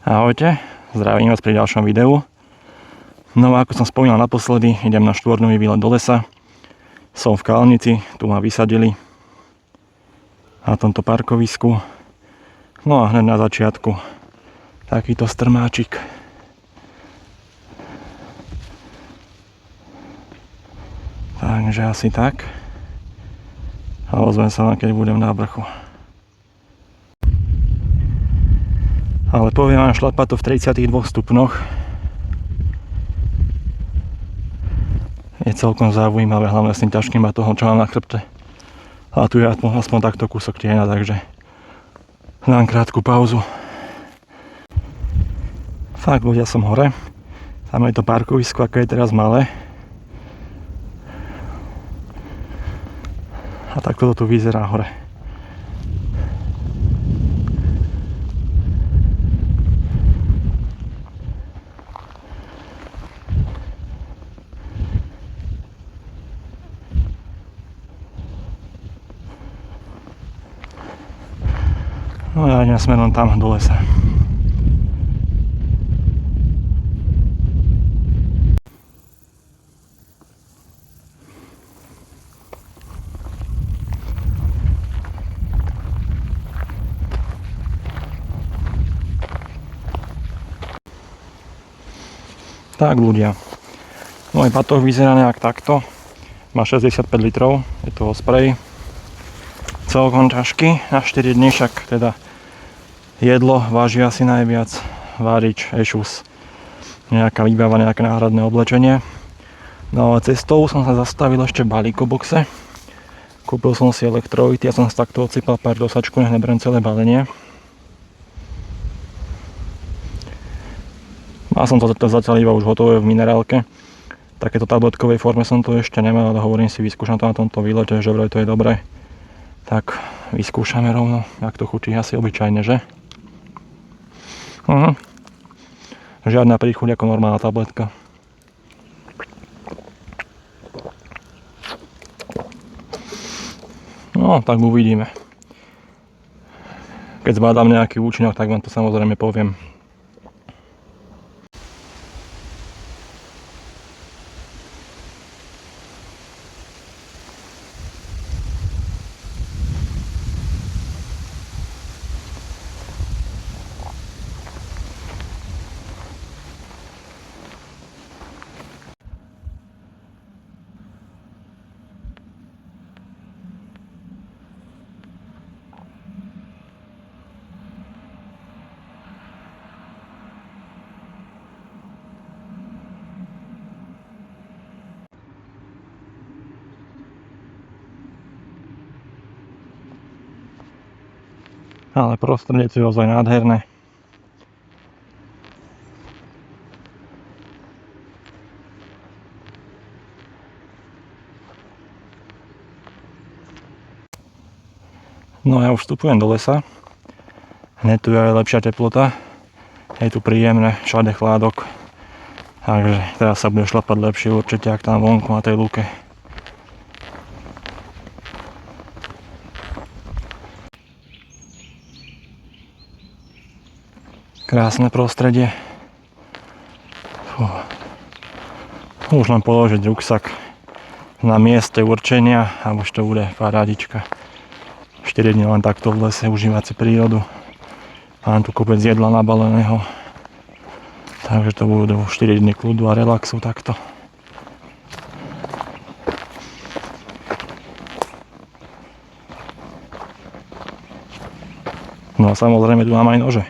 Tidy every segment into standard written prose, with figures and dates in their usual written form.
Ahojte, zdravím vás pri ďalšom videu. No a ako som spomínal naposledy, idem na štvornový výlet do lesa. Som v Kalnici, tu ma vysadili na tomto parkovisku. No a hneď na začiatku takýto strmáčik. Takže asi tak. A ozvem sa vám, keď budem na vrchu. Ale poviem vám, šlapať to v 32 stupňoch je celkom zaujímavé, hlavne s tým ťažkým batohom, čo mám na chrbte. A tu je aspoň takto kúsok tieňa, takže dám krátku pauzu. Fakt, ľudia, som hore. Tam je to parkovisko, aké je teraz malé. A takto to tu vyzerá hore. No ja idem smerom tam do lesa. Tak ľudia, môj batoh vyzerá nejak takto. Má 65 litrov, je to sprej. Celkom ťažký, na 4 dní však teda jedlo váži asi najviac, várič, ešus, nejaká výbava, nejaké náhradné oblečenie. No a cestou som sa zastavil ešte v balíkoboxe. Kúpil som si elektrolyty, ja som si takto odsypal pár do sačku, nech neberiem celé balenie. Mal som to zatiaľ iba už hotové v minerálke. Takéto tabletkovej forme som to ešte nemal, ale hovorím si, vyskúšam to na tomto výlete, že vraj to je dobré. Tak vyskúšame rovno, jak to chutí, asi obyčajne, že? Žiadna príchuť ako normálna tabletka. No, tak uvidíme. Keď zbádam nejaký účinok, tak vám to samozrejme poviem. Ale prostredie je ozaj nádherné. No ja už vstupujem do lesa. Hneď tu je aj lepšia teplota. Je tu príjemné, všade chládok. Takže teraz sa bude šlapať lepšie určite, ak tam vonku na tej lúke. Krásne prostredie. Už len položiť ruksak na mieste určenia a už to bude parádička. 4 dní len takto v lese užívať si prírodu. Mám tu kopec jedla nabaleného. Takže to budú 4 dní kľudu a relaxu takto. No a samozrejme tu mám aj nože.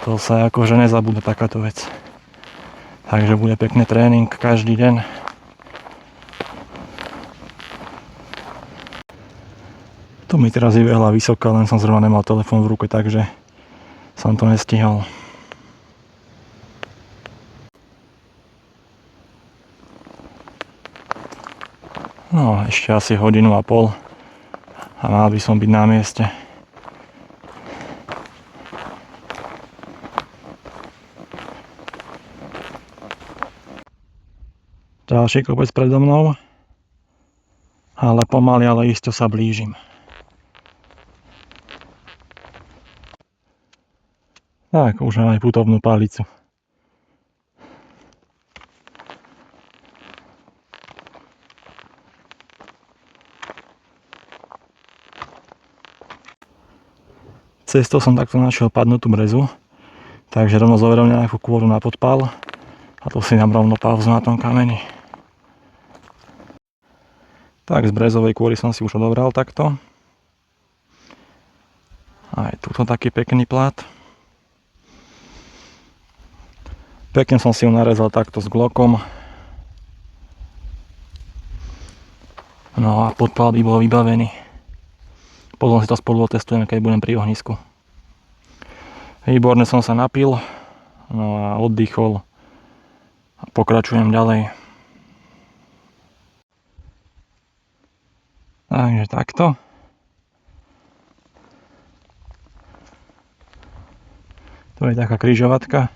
To sa akože nezabúda takáto vec. Takže bude pekný tréning každý deň. Tu mi teraz je veľa vysoká, len som zrovna nemal telefón v ruke, takže som to nestihal. No, ešte asi 1,5 hodiny a mal by som byť na mieste. Ďalší kopec predo mnou, ale pomaly, ale isto sa blížim. Tak, už mám aj putovnú palicu. Cestou som takto našiel padnutú brezu, takže rovno zoberiem nejakú kôru na podpal a to si dám rovno pauzu na tom kameni. Tak, z brezovej kôry som si už odobral takto. Aj tuto taký pekný plát. Pekne som si ju narezal takto s glokom. No a podpal by bol vybavený. Potom si to spolu otestujeme, keď budem pri ohnisku. Výborne som sa napil, no a oddychol a pokračujem ďalej. Takže takto. Tu je taká križovatka.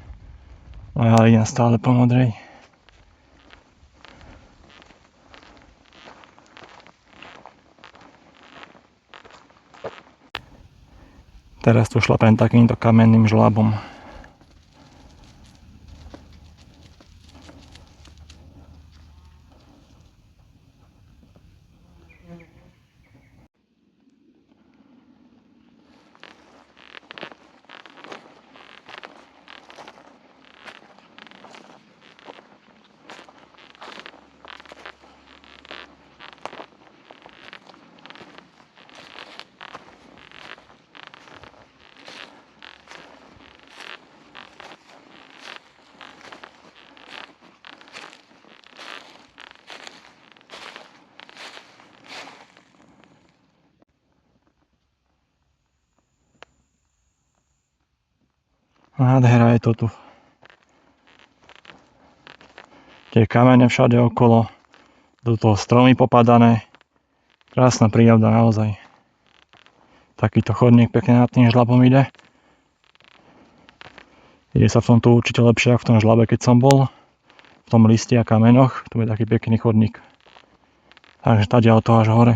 No ja idem stále po modrej. Teraz tu šlapem takýmto kamenným žľabom. Nádhera je to tu. Tie kamene všade okolo, do toho stromy popadané. Krásna príroda naozaj. Takýto chodník pekne nad tým žľabom ide. Ide sa v tomto určite lepšie ako v tom žľabe, keď som bol. V tom liste a kamenoch. Tu je taký pekný chodník. Takže tady od toho až hore.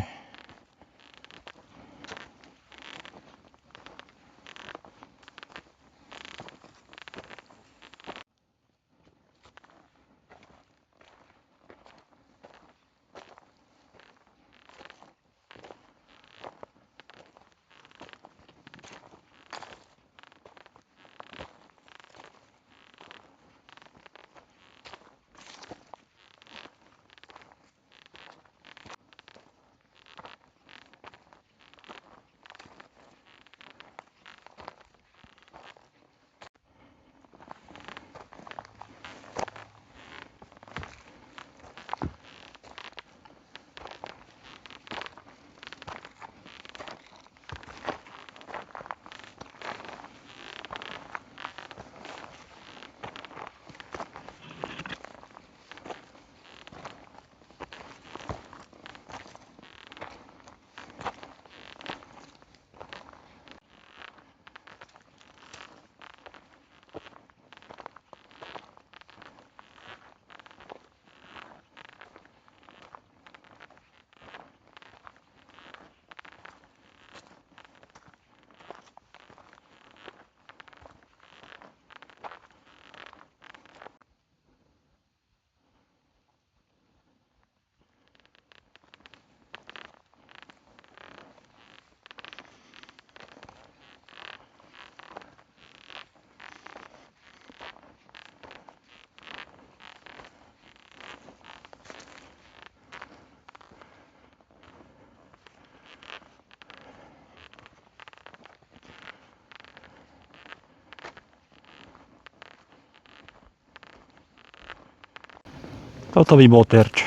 Toto by bol terč.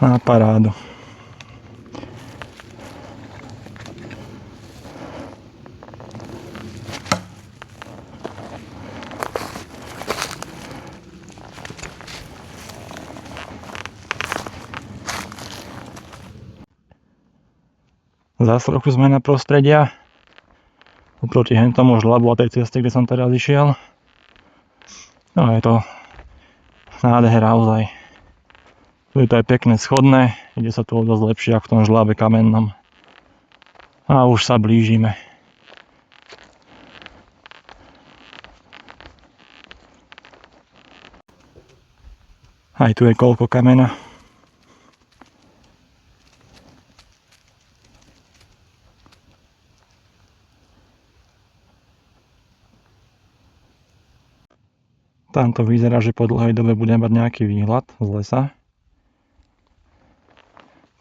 Na parádu. Zas trochu zmena prostredia. Oproti hentomu žľabu a tej ceste, kde som teraz išiel. No je to nádhera naozaj. Tu je to aj pekné schodné, ide sa tu dosť lepšie ako v tom žľabe kamennom. A už sa blížime. Aj tu je koľko kamena. Tam to vyzerá, že po dlhej dobe budem mať nejaký výhľad z lesa.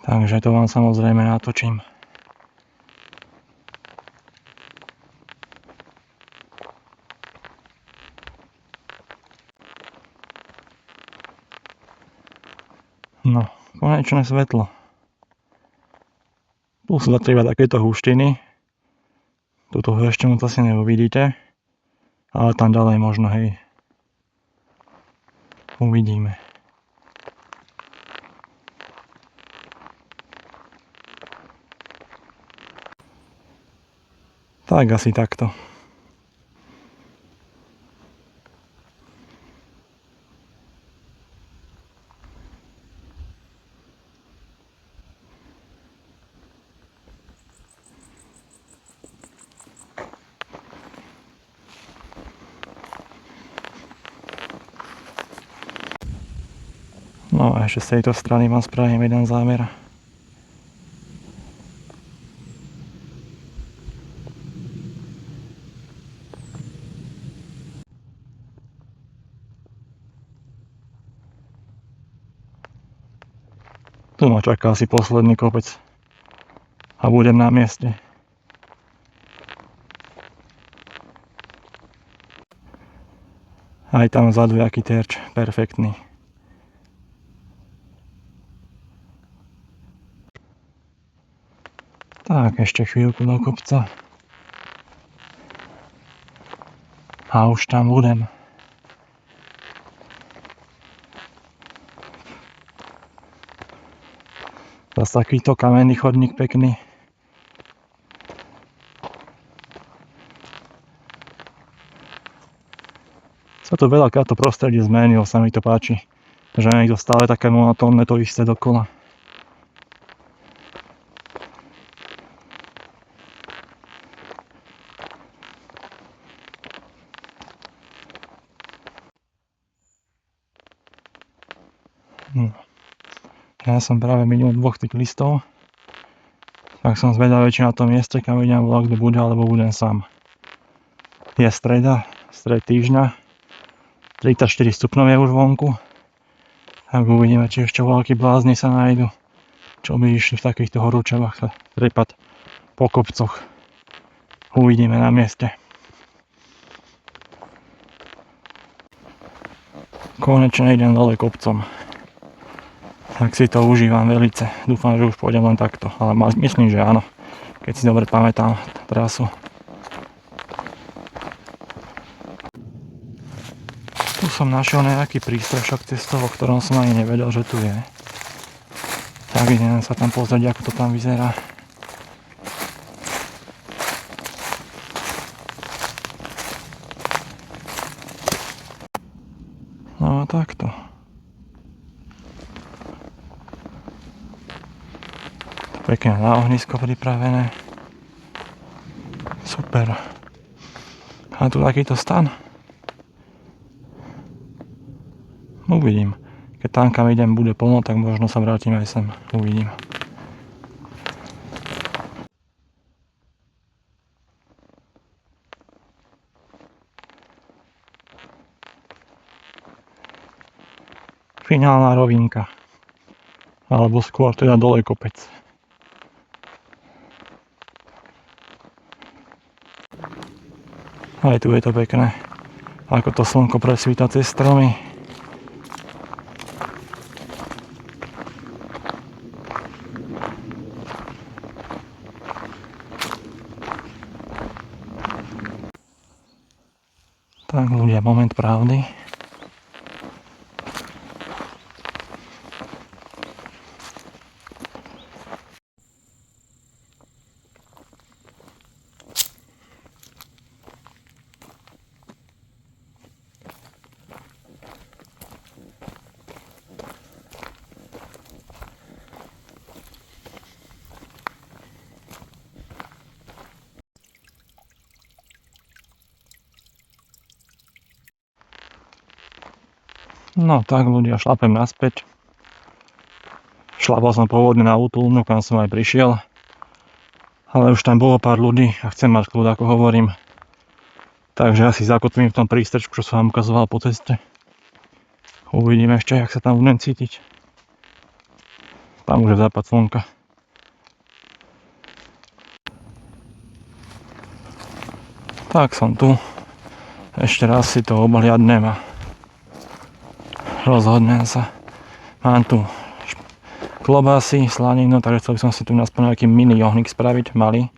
Takže to vám samozrejme natočím. No, konečné svetlo. Tu sú zatiaľ iba takéto húštiny. Tuto ešte moc asi neuvidíte. Ale tam ďalej možno, hej. Uvidíme. Tak asi takto. No a ešte z tejto strany vám spravím jeden zámer. Tu ma čaká asi posledný kopec a budem na mieste. Aj tam vzadu jaký terč, perfektný. Tak, ešte chvíľku do kopca. A už tam budem. Zas takýto kamenný chodník pekný. Sa to veľakrát to prostredie zmenilo, sa mi to páči. Že nie je to stále také monotónne, to isté dokola. Ja som práve minul 2 cyklistov, tak som zvedavý, či na tom mieste, kam idem, bola kto bude, alebo budem sám. Je streda, stred týždňa, 34 stupňov je už vonku, tak uvidíme, či ešte veľkí blázni sa nájdu, čo by išli v takýchto horúčavách sa trepať po kopcoch. Uvidíme na mieste. Konečne idem dole kopcom. Tak si to užívam velice. Dúfam, že už pôjdem len takto. Ale myslím, že áno. Keď si dobre pamätám trasu. Tu som našiel nejaký prístrešok cestou, o ktorom som ani nevedel, že tu je. Tak idem sa tam pozrieť, ako to tam vyzerá. No takto. Pekne na ohnisko pripravené. Super. A tu takýto stan. Uvidím. Keď tam, kam idem, bude plno, tak možno sa vrátim aj sem. Uvidím. Finálna rovinka. Alebo skôr teda dole kopec. Aj tu je to pekné. Ako to slnko presvíta cez stromy. Tak ľudia, moment pravdy. No tak ľudia, šlapem naspäť. Šlapal som pôvodne na útulnu, kam som aj prišiel. Ale už tam bolo pár ľudí a chcem mať kľud, ako hovorím. Takže asi zakotvím v tom prístrčku, čo som vám ukazoval po ceste. Uvidíme ešte, jak sa tam budem cítiť. Tam už je západ slnka. Tak som tu. Ešte raz si to obhliadnem a rozhodnem sa. Mám tu klobásy, slaninu, takže chcel by som si tu aspoň nejaký mini ohník spraviť, malý.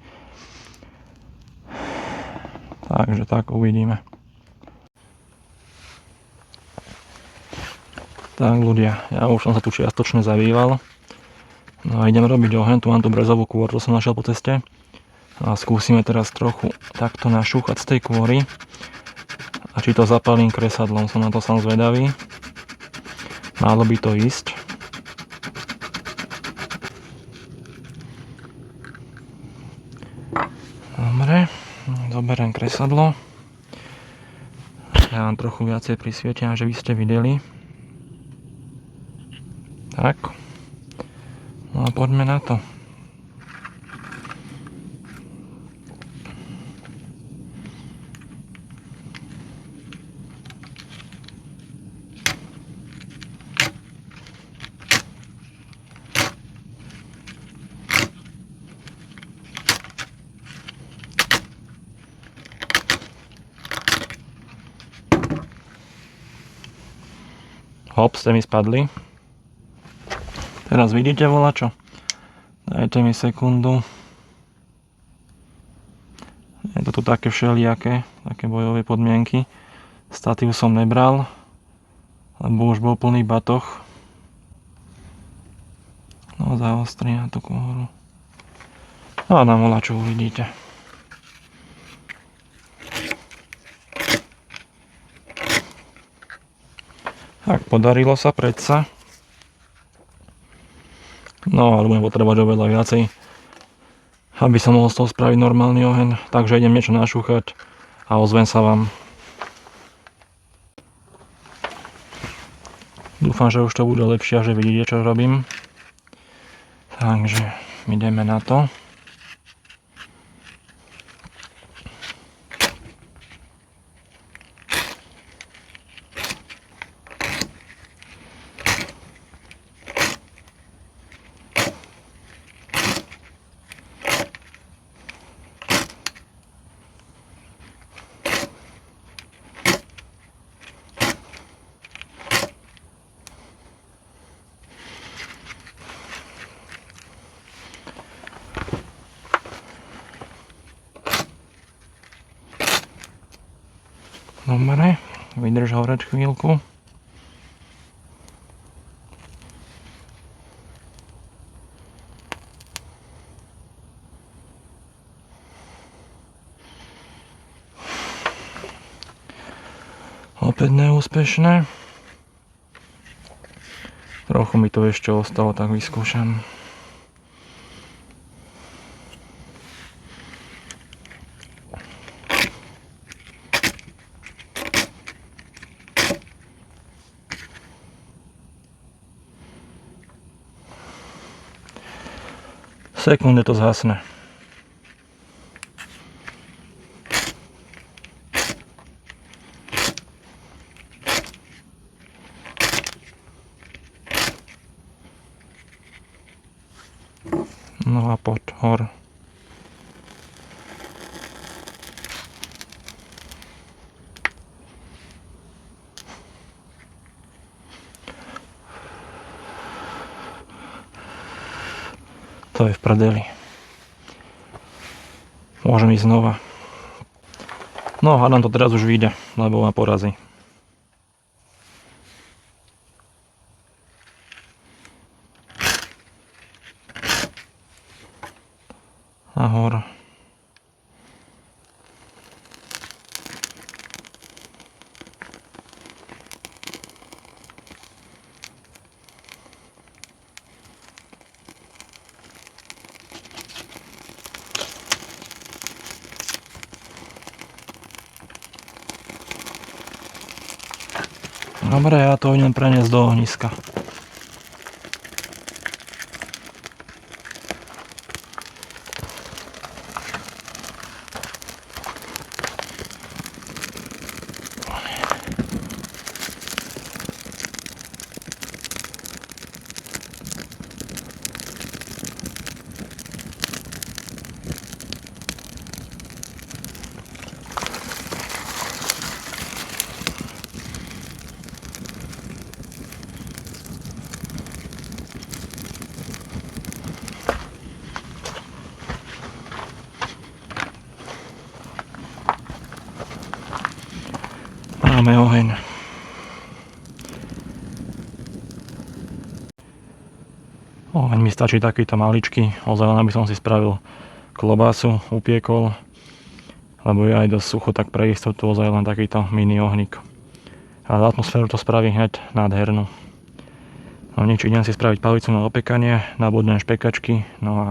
Takže tak uvidíme. Tak ľudia, ja už som sa tu čiastočne zavýval. No a idem robiť oheň, tu mám tú brezovú kôru, čo som našiel po ceste. A skúsime teraz trochu takto našúchať z tej kôry. A či to zapalím kresadlom, som na to sám zvedavý. Malo by to ísť. Dobre, zoberiem kresadlo. Ja vám trochu viacej prisvietim, že by ste videli. Tak. No a poďme na to. Hop, ste mi spadli. Teraz vidíte volačo? Dajte mi sekundu. Je to tu také všelijaké, také bojové podmienky. Statív som nebral, lebo už bol plný batoh. No zaostri na tú kôru. A na volačo uvidíte. Tak, podarilo sa predsa. No, ale budem potrebovať oveľa viacej, aby som mohol z toho spraviť normálny oheň. Takže idem niečo našúchať a ozvem sa vám. Dúfam, že už to bude lepšie a že vidíte, čo robím. Takže ideme na to. Dobre, vydrž horeť chvíľku. Opäť neúspešné. Trochu mi to ešte ostalo, tak vyskúšam. Sekunde to zhasne. No a poď hor. To je v prdeli. Môžem ísť znova. No, hádam to teraz už vyjde, lebo ma porazí. Nahor. Dobre, ja to idem preniesť do ohniska. Máme oheň. Oheň mi stačí takýto maličký, ozaj len aby som si spravil klobásu, upiekol, lebo je aj dosť sucho, tak pre istotu ozaj len takýto mini ohník. A za atmosféru to spraví hneď nádhernú. No nič, idem si spraviť palicu na opekanie, nabudnem špekačky, no a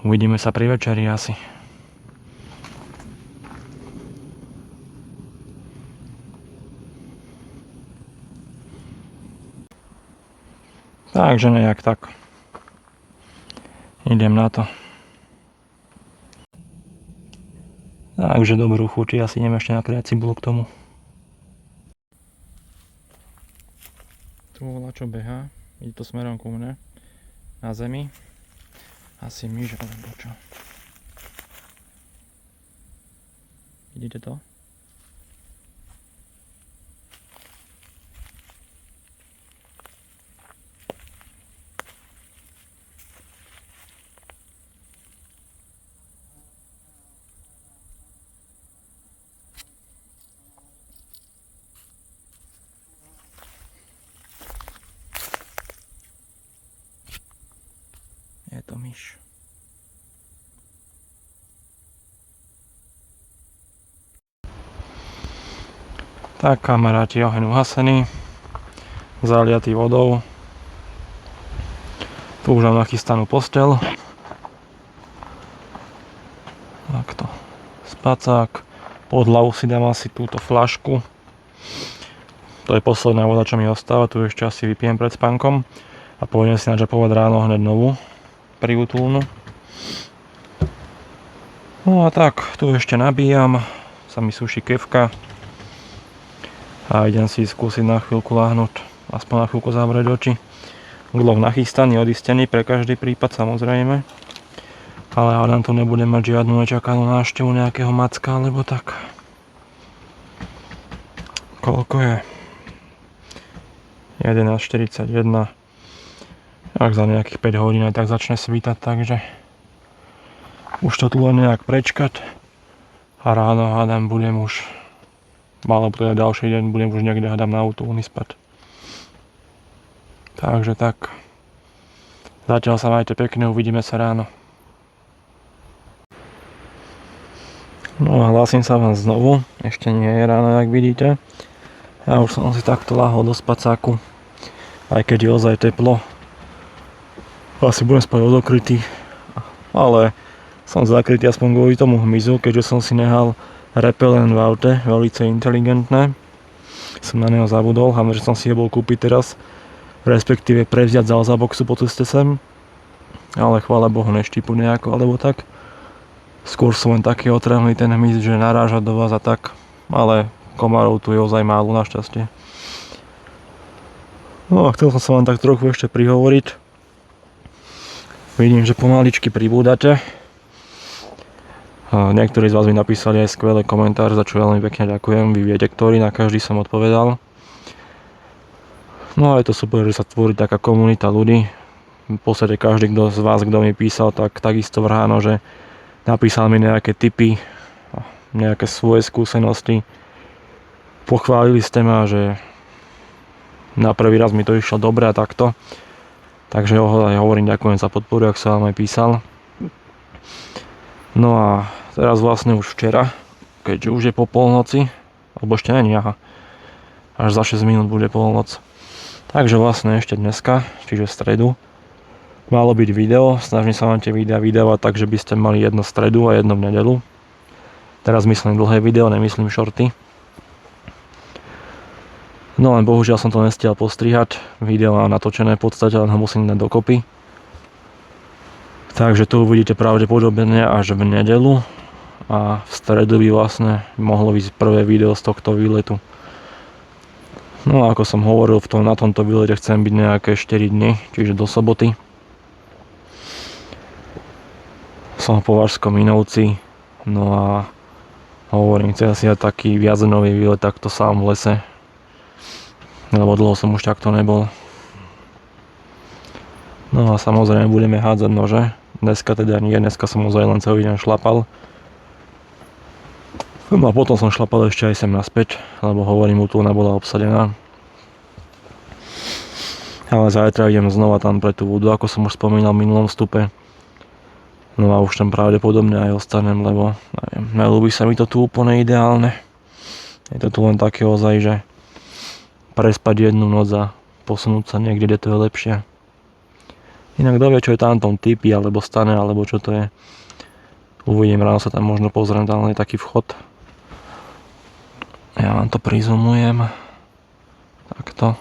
uvidíme sa pri večeri asi. Takže nejak tak. Idem na to. Takže dobrú chuť, asi idem ešte nakriať cibulu k tomu. Tu volá čo behá, ide to smerom ku mne, na zemi. Asi myš alebo čo. Vidíte to? Je to myš. Tak kamaráti, oheň uhasený, zaliatý vodou. Tu už mám nachystanú posteľ. Takto. Spacák. Pod hlavu si dám asi túto fľašku. To je posledná voda, čo mi ostáva. Tu ešte asi vypijem pred spánkom. A pôjdem si načapovať ráno hneď novú priútulnú. No a tak, tu ešte nabíjam. Sa mi suší kevka. A idem si skúsiť na chvíľku láhnuť. Aspoň na chvíľku zavrieť oči. Ulov nachystaný, odistený pre každý prípad samozrejme. Ale hádam tu nebudem mať žiadnu nečakanú návštevu nejakého macka alebo tak. Koľko je? 11:41. Ak za nejakých 5 hodín aj tak začne svítať, takže už to tu len nejak prečkať. A ráno hádam budem už, alebo teda ďalší deň budem už niekde hádam na útulni spať. Takže tak. Zatiaľ sa majte pekne, uvidíme sa ráno. No a hlásim sa vám znovu, ešte nie je ráno, jak vidíte. Ja už som si takto láhol do spacáku, aj keď je ozaj teplo. Asi budem spať odokrytý, ale som zakrytý aspoň kvôli tomu hmyzu, keďže som si nehal repelent v aute, veľmi inteligentné. Som na neho zabudol, hlavne, že som si ho bol kúpiť teraz, respektíve prevziať z Alzaboxu po ceste sem. Ale chvála Bohu neštípu nejako alebo tak. Skôr som len taký otrelný ten hmyz, že naráža do vás a tak, ale komárov tu je ozaj málo našťastie. No a chcel som sa vám tak trochu ešte prihovoriť. Vidím, že pomaličky pribúdate. A niektorí z vás mi napísali aj skvelý komentár, za čo veľmi pekne ďakujem. Vy viete, ktorý, na každý som odpovedal. No a je to super, že sa tvorí taká komunita ľudí. V podstate každý z vás, kto mi písal, tak takisto vrháno, že napísal mi nejaké tipy, nejaké svoje skúsenosti. Pochválili ste ma, že na prvý raz mi to išlo dobre a takto. Takže hovorím, ďakujem za podporu, ak som vám aj písal. No a teraz vlastne už včera, keďže už je po polnoci, alebo ešte nie, aha, až za 6 minút bude polnoc. Takže vlastne ešte dneska, čiže v stredu, malo byť video. Snažím sa vám tie videá vydávať tak, že by ste mali jedno v stredu a jedno v nedeľu. Teraz myslím dlhé video, nemyslím shorty. No len bohužiaľ som to nestiel postrihať. Video mám natočené v podstate, len ho musím dať dokopy. Takže tu uvidíte pravdepodobne až v nedeľu. A v stredu by vlastne mohlo byť prvé video z tohto výletu. No a ako som hovoril, na tomto výlete chcem byť nejaké 4 dni, čiže do soboty. Som v Považskom Minovci. No a hovorím, chcem si dať taký viacdňový výlet takto sám v lese. Lebo dlho som už takto nebol. No a samozrejme budeme hádzať nože. Dneska teda nie, dneska som ozaj len celý deň šlapal. No a potom som šlapal ešte aj sem naspäť, lebo hovorím, útulna bola obsadená. Ale zajtra idem znova tam pre tú vodu, ako som už spomínal v minulom vstupe. No a už tam pravdepodobne aj ostanem, lebo neviem, neľúbi sa mi to tu úplne ideálne. Je to tu len také ozaj, že prespať jednu noc a posunúť sa niekde, kde to je lepšie. Inak kto vie, čo je tam typy, alebo stane, alebo čo to je. Uvidím, ráno sa tam možno pozriem, tam je taký vchod. Ja vám to prizumujem. Takto.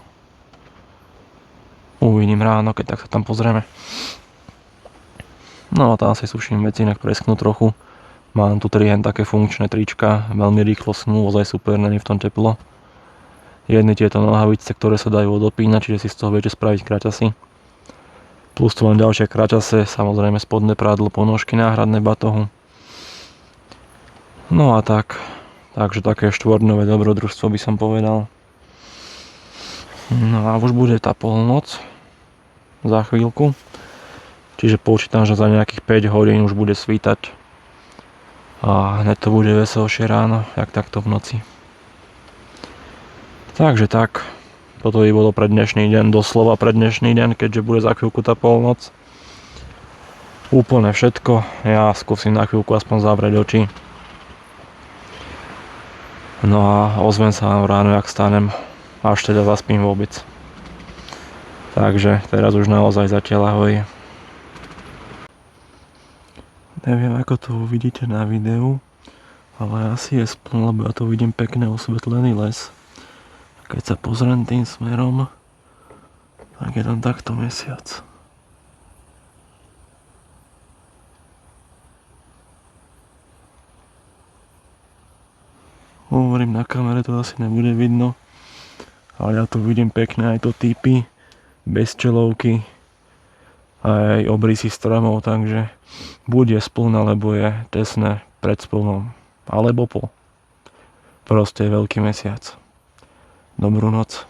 Uvidím ráno, keď tak sa tam pozrieme. No a tam si suším veci, inak presknú trochu. Mám tu 3 také funkčné trička, veľmi rýchlo snú, ozaj super, není v tom teplo. Jedny tieto nohavice, ktoré sa dajú odopínať, čiže si z toho viete spraviť kraťasy. Plus tu mám ďalšie kraťase, samozrejme spodné prádlo, ponožky náhradné batohu. No a tak, takže také štvornové dobrodružstvo by som povedal. No a už bude tá polnoc za chvíľku. Čiže počítam, že za nejakých 5 hodín už bude svítať. A hneď to bude veselšie ráno, jak takto v noci. Takže tak, toto by bolo pre dnešný deň, doslova pre dnešný deň, keďže bude za chvíľku tá polnoc. Úplne všetko, ja skúsim na chvíľku aspoň zavrieť oči. No a ozvem sa vám ráno, jak stanem, až teda zaspím vôbec. Takže teraz už naozaj zatiaľ ahoj. Neviem, ako to uvidíte na videu, ale asi je spln, lebo ja tu vidím pekne osvetlený les. Keď sa pozriem tým smerom, tak je tam takto mesiac. Hovorím, na kamere to asi nebude vidno, ale ja tu vidím pekne aj to typy, bez čelovky, aj obrysy stromov, takže buď je spln, alebo je tesné pred splnom, alebo po. Proste je veľký mesiac. Dobrú noc.